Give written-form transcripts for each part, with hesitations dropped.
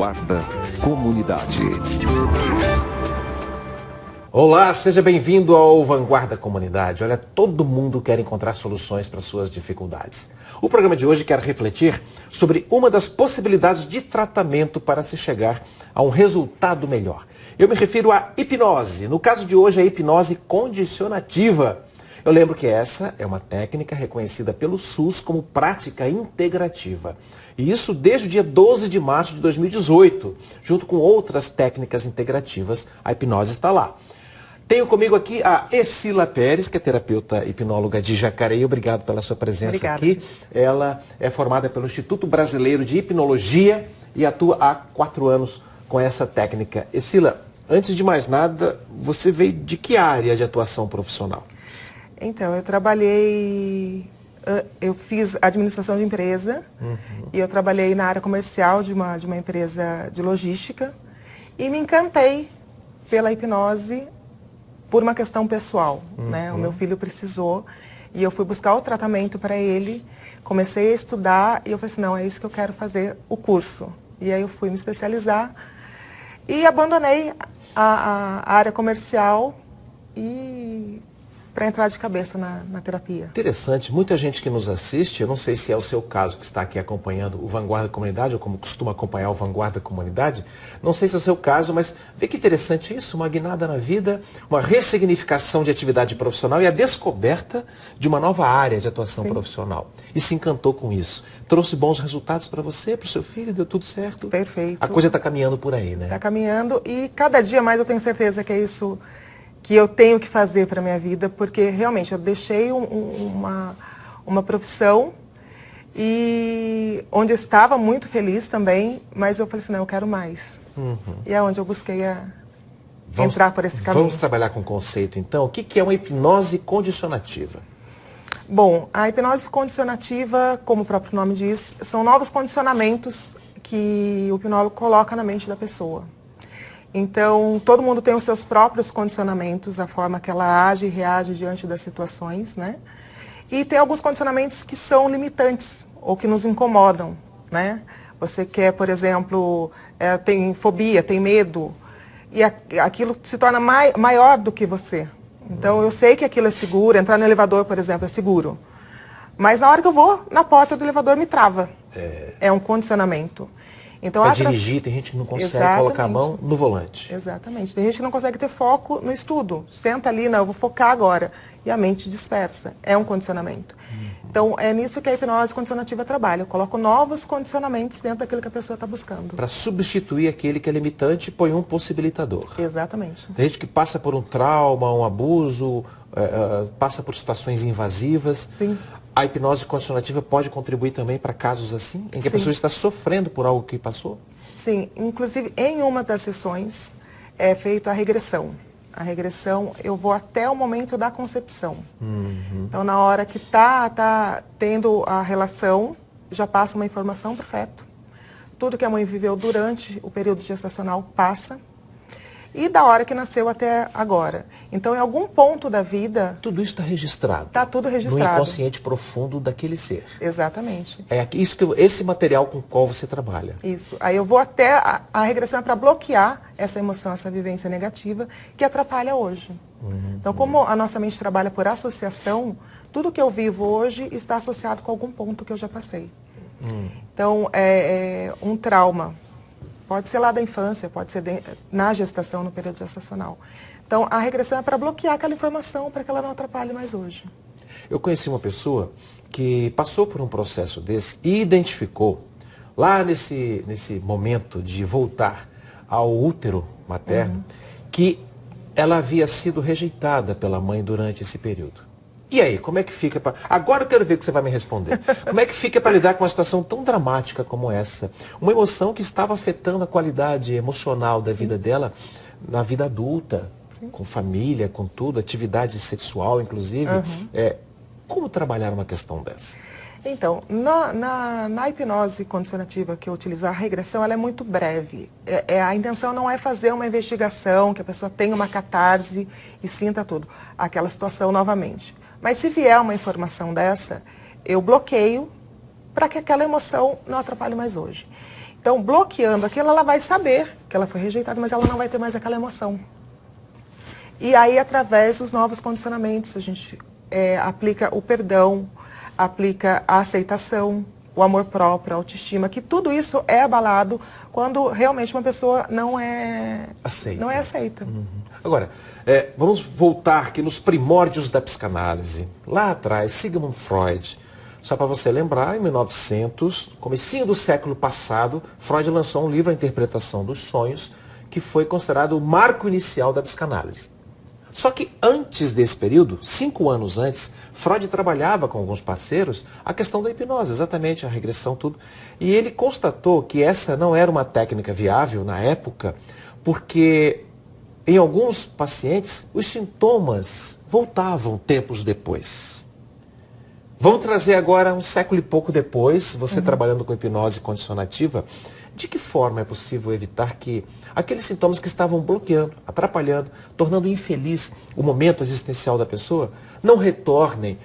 Vanguarda Comunidade. Olá, seja bem-vindo ao Vanguarda Comunidade. Olha, todo mundo quer encontrar soluções para suas dificuldades. O programa de hoje quer refletir sobre uma das possibilidades de tratamento para se chegar a um resultado melhor. Eu me refiro à hipnose. No caso de hoje, a hipnose condicionativa. Eu lembro que essa é uma técnica reconhecida pelo SUS como prática integrativa. E isso desde o dia 12 de março de 2018. Junto com outras técnicas integrativas, a hipnose está lá. Tenho comigo aqui a Escila Pérez, que é terapeuta hipnóloga de Jacareí. Obrigado pela sua presença aqui. Ela é formada pelo Instituto Brasileiro de Hipnologia e atua há 4 anos com essa técnica. Escila, antes de mais nada, você veio de que área de atuação profissional? Então, eu fiz administração de empresa e eu trabalhei na área comercial de uma empresa de logística e me encantei pela hipnose por uma questão pessoal, né? O meu filho precisou e eu fui buscar o tratamento para ele, comecei a estudar e eu falei assim, não, é isso que eu quero fazer, o curso. E aí eu fui me especializar e abandonei a área comercial e para entrar de cabeça na terapia. Interessante, muita gente que nos assiste, eu não sei se é o seu caso que está aqui acompanhando o Vanguarda Comunidade, ou como costuma acompanhar o Vanguarda Comunidade, não sei se é o seu caso, mas vê que interessante isso, uma guinada na vida, uma ressignificação de atividade profissional e a descoberta de uma nova área de atuação profissional. E se encantou com isso. Trouxe bons resultados para você, para o seu filho, deu tudo certo? Perfeito. A coisa está caminhando por aí, né? Está caminhando e cada dia mais eu tenho certeza que é isso que eu tenho que fazer para a minha vida, porque realmente eu deixei uma profissão e onde eu estava muito feliz também, mas eu falei assim, não, eu quero mais. E é onde eu busquei entrar por esse caminho. Vamos trabalhar com o conceito, então. O que é uma hipnose condicionativa? Bom, a hipnose condicionativa, como o próprio nome diz, são novos condicionamentos que o hipnólogo coloca na mente da pessoa. Então, todo mundo tem os seus próprios condicionamentos, a forma que ela age e reage diante das situações, né? E tem alguns condicionamentos que são limitantes ou que nos incomodam, né? Você quer, por exemplo, tem fobia, tem medo, e aquilo se torna maior do que você. Então, eu sei que aquilo é seguro, entrar no elevador, por exemplo, é seguro. Mas na hora que eu vou, na porta do elevador me trava. É um condicionamento. Então, para dirigir, tem gente que não consegue colocar a mão no volante. Exatamente. Tem gente que não consegue ter foco no estudo. Senta ali, não, eu vou focar agora. E a mente dispersa. É um condicionamento. Então, é nisso que a hipnose condicionativa trabalha. Eu coloco novos condicionamentos dentro daquilo que a pessoa está buscando. Para substituir aquele que é limitante, põe um possibilitador. Exatamente. Tem gente que passa por um trauma, um abuso, passa por situações invasivas. Sim. A hipnose condicionativa pode contribuir também para casos assim, em que a pessoa está sofrendo por algo que passou? Sim, inclusive em uma das sessões é feita a regressão. A regressão, eu vou até o momento da concepção. Então, na hora que tá tendo a relação, já passa uma informação para o feto. Tudo que a mãe viveu durante o período gestacional passa. E da hora que nasceu até agora. Então, em algum ponto da vida... Tudo isso está registrado. Está tudo registrado. No inconsciente profundo daquele ser. Exatamente. É isso esse material com o qual você trabalha. Isso. Aí eu vou até... A regressão é para bloquear essa emoção, essa vivência negativa que atrapalha hoje. Então, como a nossa mente trabalha por associação, tudo que eu vivo hoje está associado com algum ponto que eu já passei. Então, é um trauma. Pode ser lá da infância, pode ser na gestação, no período gestacional. Então, a regressão é para bloquear aquela informação, para que ela não atrapalhe mais hoje. Eu conheci uma pessoa que passou por um processo desse e identificou, lá nesse momento de voltar ao útero materno, que ela havia sido rejeitada pela mãe durante esse período. E aí, como é que fica para... Agora eu quero ver o que você vai me responder. Como é que fica para lidar com uma situação tão dramática como essa? Uma emoção que estava afetando a qualidade emocional da vida dela, na vida adulta, com família, com tudo, atividade sexual, inclusive. Como trabalhar uma questão dessa? Então, na hipnose condicionativa que eu utilizo, a regressão ela é muito breve. A intenção não é fazer uma investigação, que a pessoa tenha uma catarse e sinta tudo, aquela situação novamente. Mas se vier uma informação dessa, eu bloqueio para que aquela emoção não atrapalhe mais hoje. Então, bloqueando aquilo, ela vai saber que ela foi rejeitada, mas ela não vai ter mais aquela emoção. E aí, através dos novos condicionamentos, a gente aplica o perdão, aplica a aceitação, o amor próprio, a autoestima, que tudo isso é abalado quando realmente uma pessoa não é aceita. Uhum. Agora, vamos voltar aqui nos primórdios da psicanálise. Lá atrás, Sigmund Freud. Só para você lembrar, em 1900, comecinho do século passado, Freud lançou um livro, A Interpretação dos Sonhos, que foi considerado o marco inicial da psicanálise. Só que antes desse período, 5 anos antes, Freud trabalhava com alguns parceiros a questão da hipnose, exatamente a regressão, tudo. E ele constatou que essa não era uma técnica viável na época, porque em alguns pacientes os sintomas voltavam tempos depois. Vamos trazer agora um século e pouco depois, você trabalhando com hipnose condicionativa, de que forma é possível evitar que aqueles sintomas que estavam bloqueando, atrapalhando, tornando infeliz o momento existencial da pessoa, não retornem,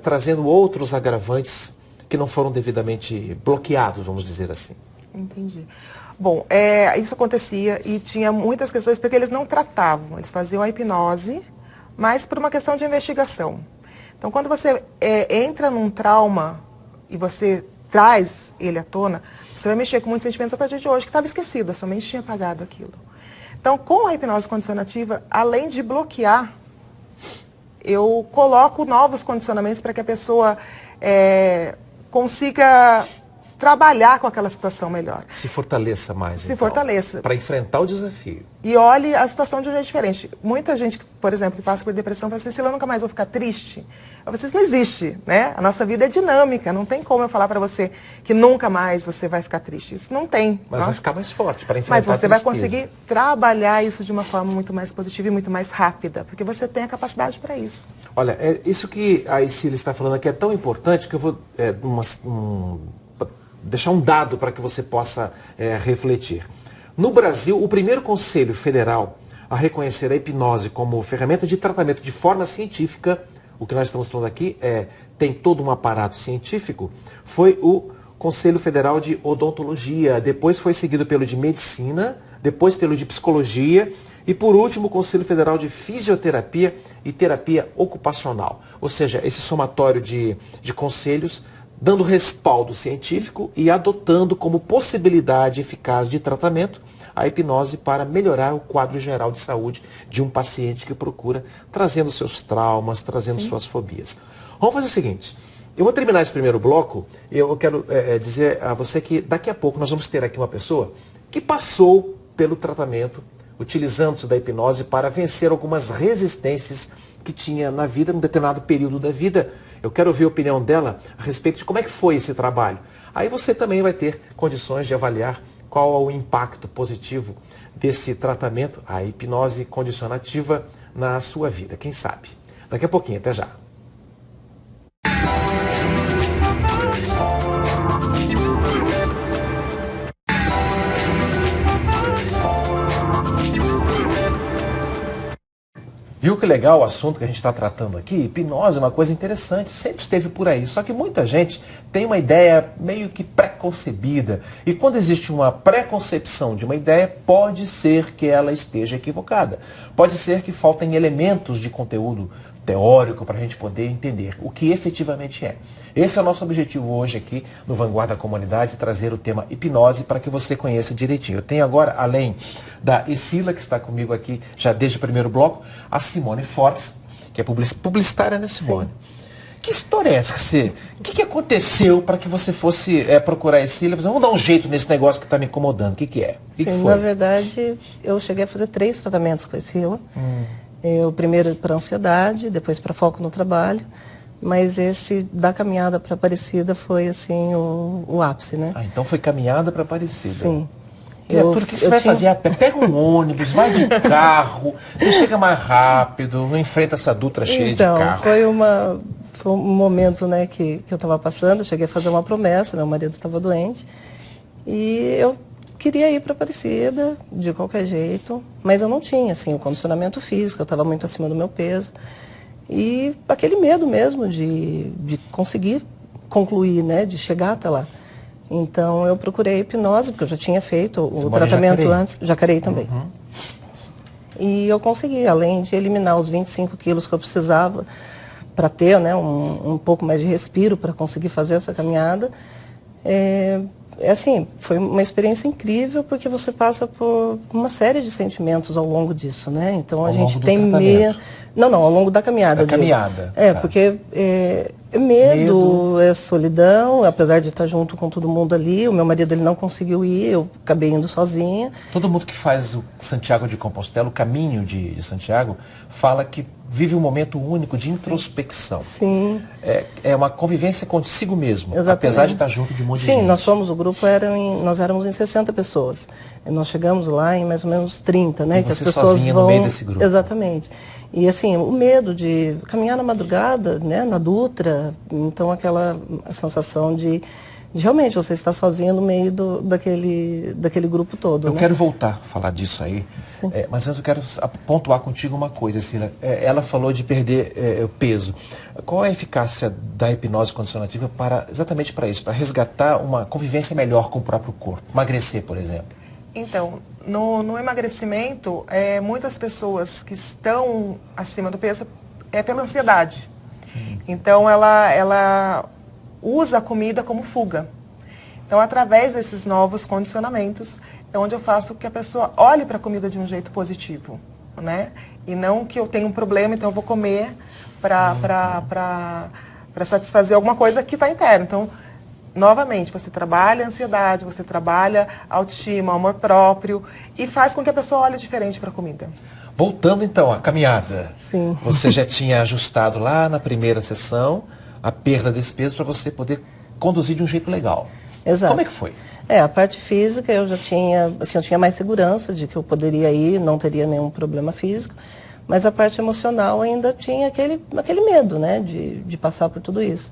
trazendo outros agravantes que não foram devidamente bloqueados, vamos dizer assim? Entendi. Bom, isso acontecia e tinha muitas questões porque eles não tratavam, eles faziam a hipnose, mas por uma questão de investigação. Então, quando você entra num trauma e você traz ele à tona, você vai mexer com muitos sentimentos a partir de hoje, que estava esquecido, a sua mente tinha apagado aquilo. Então, com a hipnose condicionativa, além de bloquear, eu coloco novos condicionamentos para que a pessoa consiga trabalhar com aquela situação melhor. Se fortaleça mais, Se fortaleça. Para enfrentar o desafio. E olhe a situação de um jeito diferente. Muita gente, por exemplo, que passa por depressão, fala assim, Cecília, eu nunca mais vou ficar triste. Eu falo assim, isso não existe, né? A nossa vida é dinâmica, não tem como eu falar para você que nunca mais você vai ficar triste. Isso não tem. Mas vai ficar mais forte para enfrentar a tristeza. Mas você vai conseguir tristeza. Trabalhar isso de uma forma muito mais positiva e muito mais rápida, porque você tem a capacidade para isso. Olha, isso que a Cecília está falando aqui é tão importante que eu vou deixar um dado para que você possa refletir. No Brasil, o primeiro Conselho Federal a reconhecer a hipnose como ferramenta de tratamento de forma científica, o que nós estamos falando aqui tem todo um aparato científico, foi o Conselho Federal de Odontologia, depois foi seguido pelo de Medicina, depois pelo de Psicologia e, por último, o Conselho Federal de Fisioterapia e Terapia Ocupacional. Ou seja, esse somatório de conselhos dando respaldo científico e adotando como possibilidade eficaz de tratamento a hipnose para melhorar o quadro geral de saúde de um paciente que procura, trazendo seus traumas, trazendo suas fobias. Vamos fazer o seguinte, eu vou terminar esse primeiro bloco e eu quero dizer a você que daqui a pouco nós vamos ter aqui uma pessoa que passou pelo tratamento, utilizando-se da hipnose para vencer algumas resistências que tinha na vida, num determinado período da vida. Eu quero ouvir a opinião dela a respeito de como é que foi esse trabalho. Aí você também vai ter condições de avaliar qual é o impacto positivo desse tratamento, a hipnose condicionativa, na sua vida. Quem sabe? Daqui a pouquinho, até já. Viu que legal o assunto que a gente está tratando aqui? Hipnose é uma coisa interessante, sempre esteve por aí. Só que muita gente tem uma ideia meio que pré-concebida. E quando existe uma pré-concepção de uma ideia, pode ser que ela esteja equivocada. Pode ser que faltem elementos de conteúdo teórico para a gente poder entender o que efetivamente é. Esse é o nosso objetivo hoje aqui no Vanguarda Comunidade, trazer o tema hipnose para que você conheça direitinho. Eu tenho agora, além da Escila, que está comigo aqui já desde o primeiro bloco, a Simone Fortes, que é publicitária, né, Simone? Sim. Que história é essa? O que aconteceu para que você fosse procurar a Escila? Vamos dar um jeito nesse negócio que está me incomodando. O que é? O que foi? Na verdade, eu cheguei a fazer 3 tratamentos com a Escila. O primeiro para ansiedade, depois para foco no trabalho, mas esse da caminhada para Aparecida foi assim o ápice, né? Ah, então foi caminhada para Aparecida. Sim. Criatura, o que você vai fazer a pé? Pega um ônibus, vai de carro, você chega mais rápido, não enfrenta essa Dutra cheia de carro. Então, foi um momento, né, que eu estava passando, eu cheguei a fazer uma promessa, meu marido estava doente, e eu queria ir para Aparecida, de qualquer jeito, mas eu não tinha, assim, o condicionamento físico, eu estava muito acima do meu peso. E aquele medo mesmo de conseguir concluir, né, de chegar até lá. Então eu procurei a hipnose, porque eu já tinha feito Você o mora em tratamento Jacareí? antes, Jacareí também. E eu consegui, além de eliminar os 25 quilos que eu precisava para ter, né, um pouco mais de respiro para conseguir fazer essa caminhada, assim, foi uma experiência incrível, porque você passa por uma série de sentimentos ao longo disso, né? Então a Ao gente longo do tem tratamento? medo. Não, ao longo da caminhada. Da eu digo. caminhada, É, tá. porque é medo, é solidão, apesar de estar junto com todo mundo ali. O meu marido ele não conseguiu ir, eu acabei indo sozinha. Todo mundo que faz o Santiago de Compostela, o caminho de Santiago, fala que vive um momento único de introspecção. Sim. É uma convivência consigo mesmo, Exatamente. apesar de estar junto de um monte de gente. Sim, nós fomos, o grupo nós éramos em 60 pessoas. Nós chegamos lá em mais ou menos 30, né? E que as você pessoas sozinha no vão... meio desse grupo. Exatamente. E assim, o medo de caminhar na madrugada, né, na Dutra, então aquela sensação de realmente você estar sozinha no meio daquele grupo todo. Eu né? quero voltar a falar disso aí, Sim. mas antes eu quero pontuar contigo uma coisa, Cila. Ela falou de perder o peso. Qual é a eficácia da hipnose condicionativa exatamente para isso, para resgatar uma convivência melhor com o próprio corpo? Emagrecer, por exemplo. Então, no emagrecimento, muitas pessoas que estão acima do peso é pela ansiedade. Então, ela usa a comida como fuga. Então, através desses novos condicionamentos, é onde eu faço que a pessoa olhe para a comida de um jeito positivo, né? E não que eu tenho um problema, então eu vou comer para satisfazer alguma coisa que está interna. Então, novamente, você trabalha a ansiedade, você trabalha a autoestima, amor próprio e faz com que a pessoa olhe diferente para a comida. Voltando então à caminhada. Sim. Você já tinha ajustado lá na primeira sessão a perda desse peso para você poder conduzir de um jeito legal. Exato. Como é que foi? A parte física eu já tinha, assim, eu tinha mais segurança de que eu poderia ir, não teria nenhum problema físico, mas a parte emocional ainda tinha aquele medo, né, de passar por tudo isso.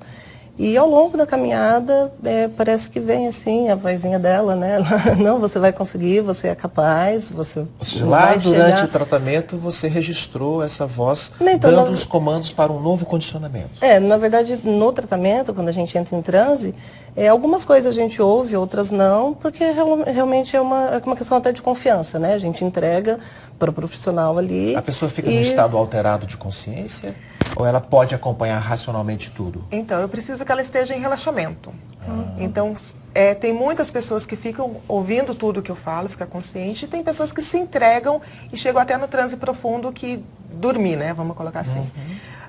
E ao longo da caminhada, parece que vem assim a vozinha dela, né? Não, você vai conseguir, você é capaz, você Ou seja, não lá vai durante chegar... o tratamento você registrou essa voz Então, dando os comandos para um novo condicionamento. Na verdade, no tratamento, quando a gente entra em transe, algumas coisas a gente ouve, outras não, porque realmente é uma questão até de confiança, né? A gente entrega para o profissional ali. A pessoa fica num estado alterado de consciência? Ou ela pode acompanhar racionalmente tudo? Então, eu preciso que ela esteja em relaxamento. Então, tem muitas pessoas que ficam ouvindo tudo que eu falo, ficam consciente, e tem pessoas que se entregam e chegam até no transe profundo que dormir, né? Vamos colocar assim.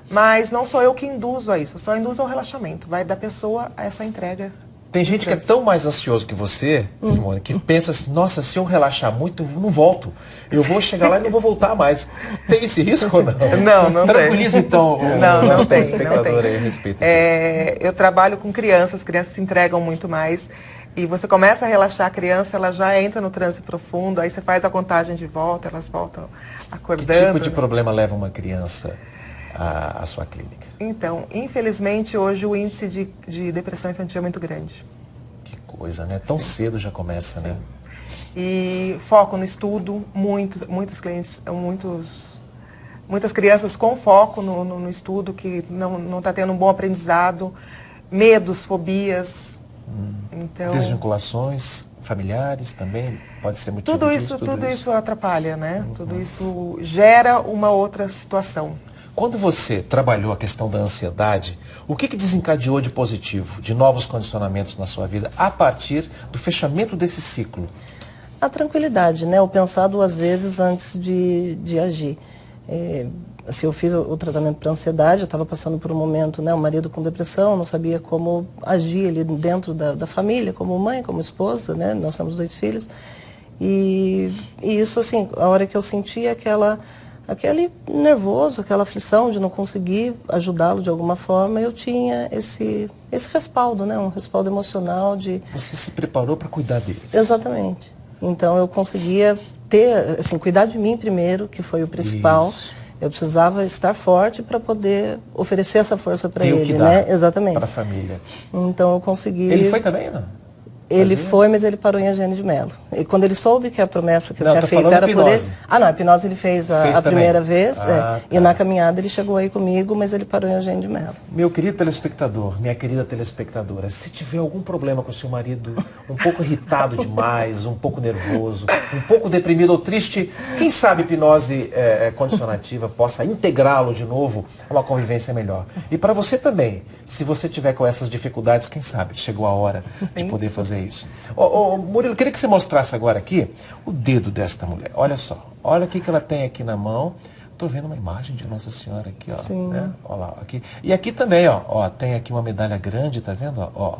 Mas não sou eu que induzo a isso, eu só induzo ao relaxamento. Vai da pessoa a essa entrega. Tem gente que é tão mais ansioso que você, Simone, que pensa assim, nossa, se eu relaxar muito, eu não volto. Eu vou chegar lá e não vou voltar mais. Tem esse risco ou não? Não Tranquiliza tem. então o não nosso tem, telespectador aí a respeito disso. Eu trabalho com crianças se entregam muito mais. E você começa a relaxar a criança, ela já entra no transe profundo, aí você faz a contagem de volta, elas voltam acordando. Que tipo de problema leva uma criança à sua clínica? Então, infelizmente, hoje o índice de depressão infantil é muito grande. Que coisa, né? Tão cedo já começa, né? E foco no estudo, muitas crianças com foco no estudo, que não está tendo um bom aprendizado, medos, fobias. Então, desvinculações familiares também pode ser motivo disso? Tudo isso atrapalha, né? Tudo isso gera uma outra situação. Quando você trabalhou a questão da ansiedade, o que desencadeou de positivo, de novos condicionamentos na sua vida, a partir do fechamento desse ciclo? A tranquilidade, né? O pensar duas vezes antes de agir. Assim, eu fiz o tratamento para ansiedade, eu estava passando por um momento, né? O marido com depressão, não sabia como agir ali dentro da família, como mãe, como esposa, né? Nós temos 2 filhos. E isso, assim, a hora que eu sentia aquele nervoso, aquela aflição de não conseguir ajudá-lo de alguma forma, eu tinha esse respaldo, né? Um respaldo emocional de... Você se preparou para cuidar deles. Exatamente. Então eu conseguia ter, assim, cuidar de mim primeiro, que foi o principal. Isso. Eu precisava estar forte para poder oferecer essa força para ele, que dar né? Exatamente. para a família. Então eu consegui... Ele foi também, não? Ele fazia? foi, mas ele parou em Eugênio de Mello. E quando ele soube que a promessa que eu Não, tinha tô feito falando era por hipnose. ele... Ah, não, a hipnose ele fez Fez a também. primeira vez. Ah, E tá. na caminhada ele chegou aí comigo, mas ele parou em Eugênio de Mello. Meu querido telespectador, minha querida telespectadora, se tiver algum problema com o seu marido, um pouco irritado demais, um pouco nervoso, um pouco deprimido ou triste, quem sabe hipnose condicionativa possa integrá-lo de novo a uma convivência melhor. E para você também, se você tiver com essas dificuldades, quem sabe chegou a hora de poder fazer isso. Murilo, queria que você mostrasse agora aqui o dedo desta mulher. Olha só, olha o que ela tem aqui na mão. Estou vendo uma imagem de Nossa Senhora aqui, ó. Sim. Né? Olha lá, aqui. E aqui também, ó, tem aqui uma medalha grande, tá vendo? Ó.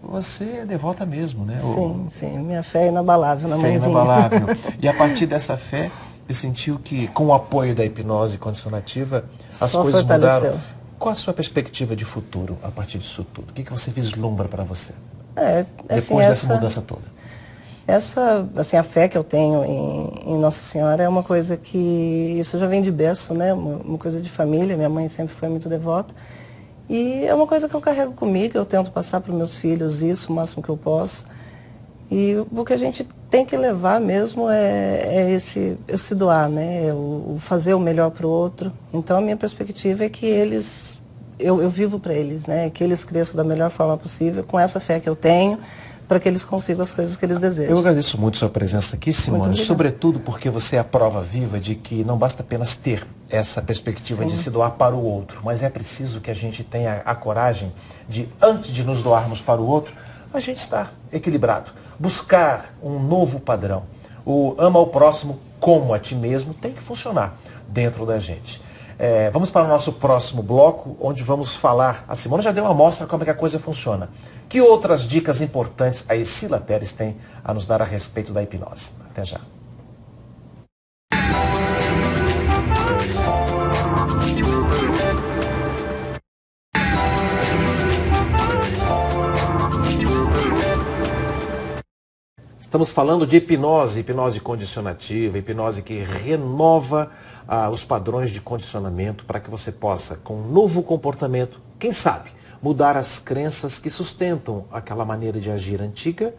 Você é devota mesmo, né? Sim, minha fé é inabalável na Fé mãozinha. inabalável. E a partir dessa fé, você sentiu que com o apoio da hipnose condicionativa, as Só coisas fortaleceu. mudaram. Qual a sua perspectiva de futuro a partir disso tudo? O que você vislumbra para você? Depois dessa mudança toda. Assim, a fé que eu tenho em Nossa Senhora é uma coisa que, isso já vem de berço, né? Uma coisa de família, minha mãe sempre foi muito devota. E é uma coisa que eu carrego comigo, eu tento passar para os meus filhos isso o máximo que eu posso. E o que a gente tem que levar mesmo é esse se doar, né? O fazer o melhor para o outro. Então a minha perspectiva é que eu vivo para eles, né? Que eles cresçam da melhor forma possível, com essa fé que eu tenho, para que eles consigam as coisas que eles desejam. Eu agradeço muito sua presença aqui, Simone, sobretudo porque você é a prova viva de que não basta apenas ter essa perspectiva de se doar para o outro, mas é preciso que a gente tenha a coragem de, antes de nos doarmos para o outro, a gente estar equilibrado, buscar um novo padrão. O ama ao próximo como a ti mesmo tem que funcionar dentro da gente. Vamos para o nosso próximo bloco, onde vamos falar, a Simone já deu uma amostra como é que a coisa funciona. Que outras dicas importantes a Escila Pérez tem a nos dar a respeito da hipnose? Até já. Estamos falando de hipnose condicionativa, hipnose que renova os padrões de condicionamento para que você possa, com um novo comportamento, quem sabe, mudar as crenças que sustentam aquela maneira de agir antiga,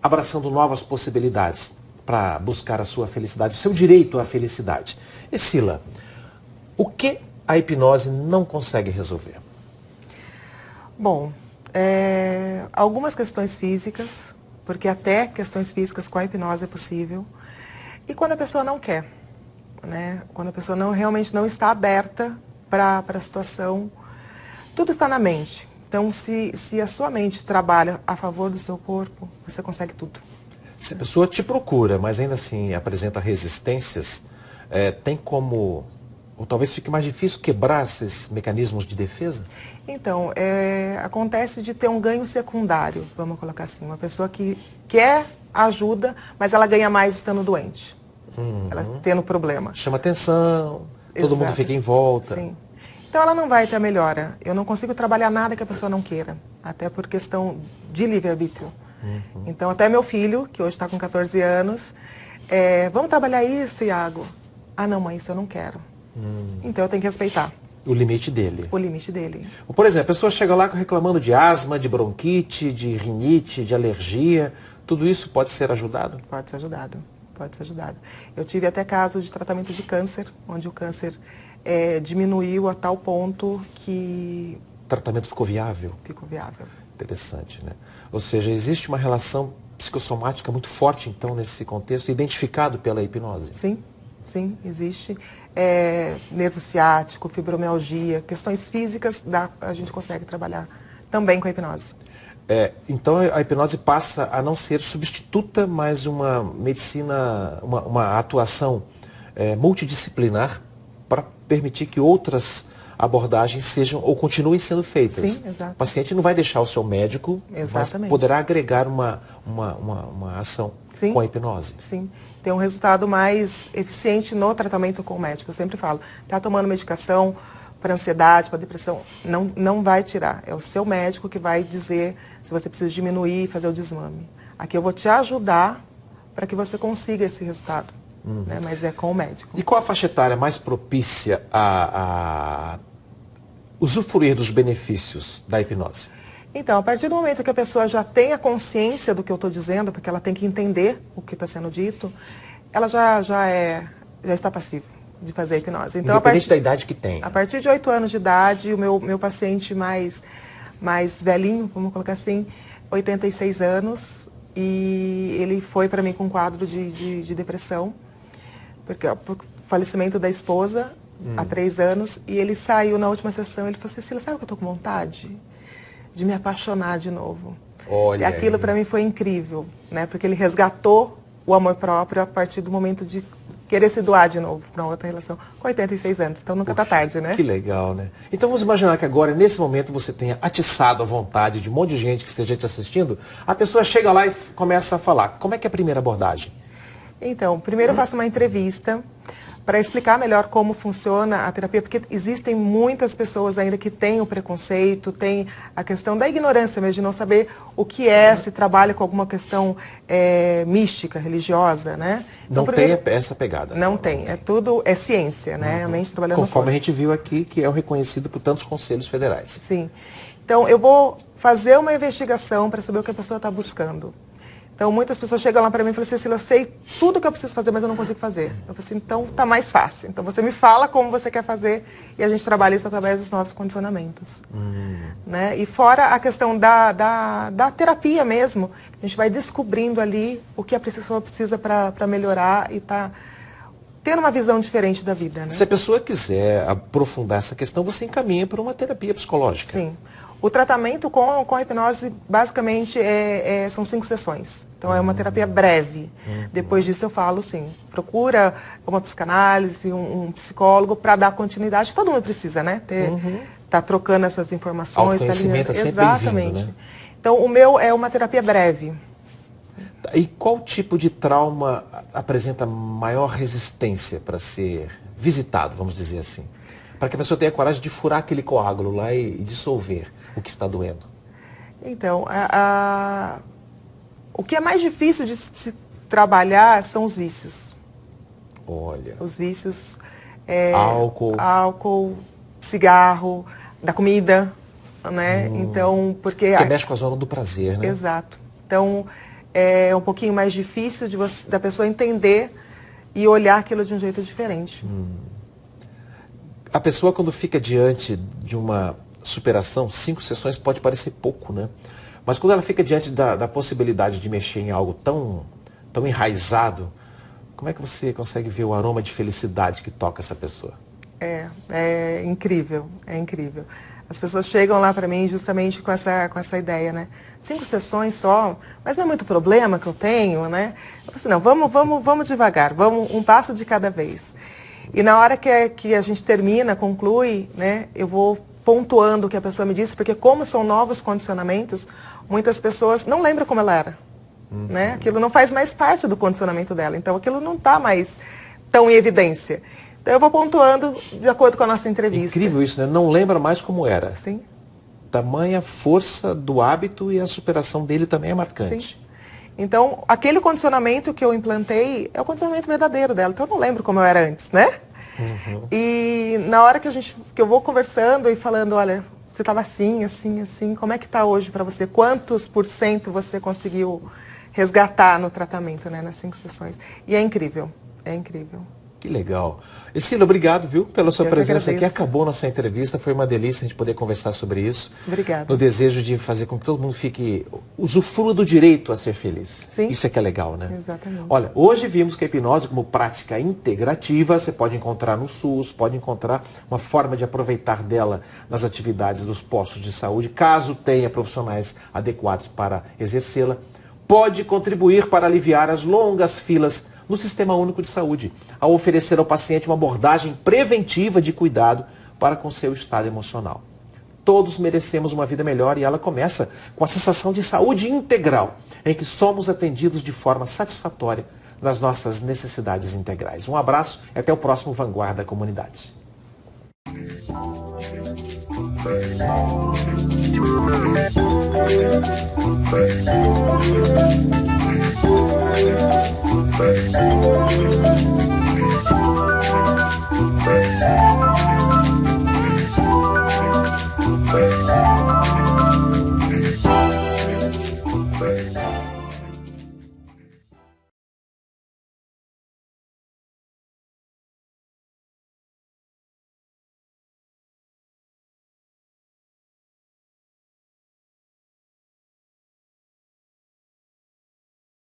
abraçando novas possibilidades para buscar a sua felicidade, o seu direito à felicidade. Escila, o que a hipnose não consegue resolver? Bom, algumas questões físicas, porque até questões físicas com a hipnose é possível. E quando a pessoa não quer, né? Quando a pessoa realmente não está aberta para a situação, tudo está na mente. Então, se a sua mente trabalha a favor do seu corpo, você consegue tudo. Se a pessoa te procura, mas ainda assim apresenta resistências, tem como, ou talvez fique mais difícil quebrar esses mecanismos de defesa? Então, acontece de ter um ganho secundário, vamos colocar assim. Uma pessoa que quer ajuda, mas ela ganha mais estando doente. Ela tendo problema. Chama atenção, todo mundo fica em volta. Sim. Então ela não vai ter a melhora. Eu não consigo trabalhar nada que a pessoa não queira, até por questão de livre-arbítrio. Então até meu filho, que hoje está com 14 anos, vamos trabalhar isso, Iago? Ah não, mãe, isso eu não quero. Então eu tenho que respeitar. O limite dele. O limite dele. Por exemplo, a pessoa chega lá reclamando de asma, de bronquite, de rinite, de alergia. Tudo isso pode ser ajudado? Pode ser ajudado. Pode ser ajudado. Eu tive até casos de tratamento de câncer, onde o câncer diminuiu a tal ponto que... O tratamento ficou viável? Ficou viável. Interessante, né? Ou seja, existe uma relação psicossomática muito forte, então, nesse contexto, identificado pela hipnose? Sim, sim, existe. Nervo ciático, fibromialgia, questões físicas, a gente consegue trabalhar também com a hipnose. Então a hipnose passa a não ser substituta, mas uma medicina, uma atuação multidisciplinar para permitir que outras abordagens sejam ou continuem sendo feitas. Sim, exato. O paciente não vai deixar o seu médico, Exatamente. mas poderá agregar uma ação Sim. com a hipnose. Sim, tem um resultado mais eficiente no tratamento com o médico. Eu sempre falo, está tomando medicação para ansiedade, para depressão, não vai tirar. É o seu médico que vai dizer se você precisa diminuir e fazer o desmame. Aqui eu vou te ajudar para que você consiga esse resultado, né? Mas é com o médico. E qual a faixa etária mais propícia a usufruir dos benefícios da hipnose? Então, a partir do momento que a pessoa já tem a consciência do que eu estou dizendo, porque ela tem que entender o que está sendo dito, ela já está passiva de fazer a hipnose. Então, Independente da idade que tem. A partir de 8 anos de idade, o meu paciente mais velhinho, vamos colocar assim, 86 anos, e ele foi para mim com um quadro de depressão, porque por falecimento da esposa, há 3 anos, e ele saiu na última sessão, ele falou assim, Cecília, sabe o que eu estou com vontade? De me apaixonar de novo. Olha e aquilo para mim foi incrível, né? Porque ele resgatou o amor próprio a partir do momento de querer se doar de novo para outra relação, com 86 anos, então nunca está tarde, né? Que legal, né? Então vamos imaginar que agora, nesse momento, você tenha atiçado a vontade de um monte de gente que esteja te assistindo, a pessoa chega lá e começa a falar. Como é que é a primeira abordagem? Então, primeiro eu faço uma entrevista para explicar melhor como funciona a terapia, porque existem muitas pessoas ainda que têm o preconceito, tem a questão da ignorância mesmo, de não saber o que é, se trabalha com alguma questão mística, religiosa, né? Então, Não tem essa pegada. Não tem, é ciência, né? A mente trabalhando Conforme a gente viu aqui, que é o reconhecido por tantos conselhos federais. Sim. Então, eu vou fazer uma investigação para saber o que a pessoa está buscando. Então, muitas pessoas chegam lá para mim e falam, Cecília, eu sei tudo que eu preciso fazer, mas eu não consigo fazer. Eu falo assim, então tá mais fácil. Então, você me fala como você quer fazer e a gente trabalha isso através dos nossos condicionamentos. Né? E fora a questão da terapia mesmo, a gente vai descobrindo ali o que a pessoa precisa para melhorar e tá tendo uma visão diferente da vida. Né? Se a pessoa quiser aprofundar essa questão, você encaminha para uma terapia psicológica. Sim. O tratamento com a hipnose, basicamente, são 5 sessões. Então, é uma terapia breve. Depois disso, eu falo, sim, procura uma psicanálise, um psicólogo para dar continuidade. Todo mundo precisa, né? Tá trocando essas informações. Autoconhecimento é sempre bem-vindo, né? Então, o meu é uma terapia breve. E qual tipo de trauma apresenta maior resistência para ser visitado, vamos dizer assim? Para que a pessoa tenha coragem de furar aquele coágulo lá e dissolver o que está doendo. Então, o que é mais difícil de se trabalhar são os vícios. Olha. Os vícios... Álcool, cigarro, da comida, né? Então, porque... Que mexe com a zona do prazer, né? Exato. Então, é um pouquinho mais difícil da pessoa entender e olhar aquilo de um jeito diferente. A pessoa, quando fica diante de uma superação, 5 sessões pode parecer pouco, né? Mas quando ela fica diante da possibilidade de mexer em algo tão enraizado, como é que você consegue ver o aroma de felicidade que toca essa pessoa? É incrível, é incrível. As pessoas chegam lá para mim justamente com essa ideia, né? 5 sessões só, mas não é muito problema que eu tenho, né? Eu falei assim, não, vamos devagar, vamos um passo de cada vez. E na hora que a gente termina, conclui, né, eu vou pontuando o que a pessoa me disse, porque como são novos condicionamentos, muitas pessoas não lembram como ela era. Né? Aquilo não faz mais parte do condicionamento dela, então aquilo não está mais tão em evidência. Então eu vou pontuando de acordo com a nossa entrevista. Incrível isso, né? Não lembra mais como era. Sim. Tamanha força do hábito e a superação dele também é marcante. Sim. Então, aquele condicionamento que eu implantei é o condicionamento verdadeiro dela. Então, eu não lembro como eu era antes, né? E na hora que eu vou conversando e falando, olha, você estava assim, assim, assim, como é que está hoje para você? Quantos % você conseguiu resgatar no tratamento, né? Nas 5 sessões. E é incrível, é incrível. Que legal. Cecília, obrigado, viu, pela sua presença aqui. agradeço. Acabou nossa entrevista, foi uma delícia a gente poder conversar sobre isso. Obrigada. No desejo de fazer com que todo mundo usufrua do direito a ser feliz. Sim. Isso é que é legal, né? Exatamente. Olha, hoje vimos que a hipnose como prática integrativa, você pode encontrar no SUS, pode encontrar uma forma de aproveitar dela nas atividades dos postos de saúde, caso tenha profissionais adequados para exercê-la. Pode contribuir para aliviar as longas filas no Sistema Único de Saúde, ao oferecer ao paciente uma abordagem preventiva de cuidado para com seu estado emocional. Todos merecemos uma vida melhor e ela começa com a sensação de saúde integral, em que somos atendidos de forma satisfatória nas nossas necessidades integrais. Um abraço e até o próximo Vanguarda Comunidade.